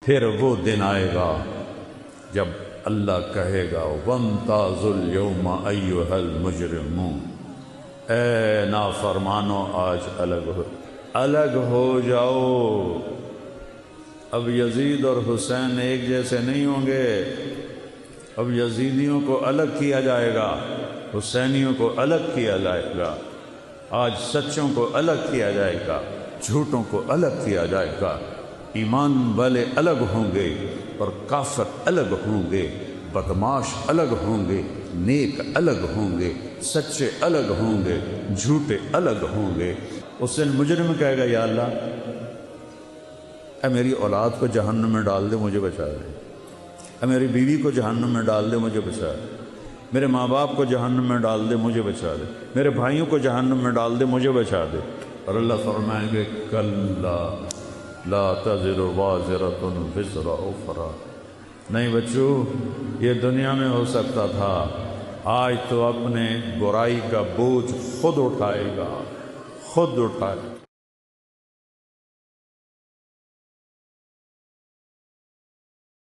پھر وہ دن آئے گا جب اللہ کہے گا وَامْتَازُوا الْيَوْمَ أَيُّهَا الْمُجْرِمُونَ، اے نافرمانو آج الگ ہو جاؤ۔ اب یزید اور حسین ایک جیسے نہیں ہوں گے، اب یزیدیوں کو الگ کیا جائے گا، حسینیوں کو الگ کیا جائے گا، آج سچوں کو الگ کیا جائے گا، جھوٹوں کو الگ کیا جائے گا، ایمان والے الگ ہوں گے اور کافر الگ ہوں گے، بدماش الگ ہوں گے، نیک الگ ہوں گے، سچے الگ ہوں گے، جھوٹے الگ ہوں گے۔ اس دن مجرم کہے گا یا اللہ اے میری اولاد کو جہنم میں ڈال دے، مجھے بچا دے، اے میری بیوی کو جہنم میں ڈال دے، مجھے بچا دے، میرے ماں باپ کو جہنم میں ڈال دے، مجھے بچا دے، میرے بھائیوں کو جہنم میں ڈال دے، مجھے بچا دے۔ اور اللہ فرمائیں گے کلا لا تزر وازرۃ وزر اخری، نہیں بچو یہ دنیا میں ہو سکتا تھا، آج تو اپنے برائی کا بوجھ خود اٹھائے گا، خود اٹھائے گا۔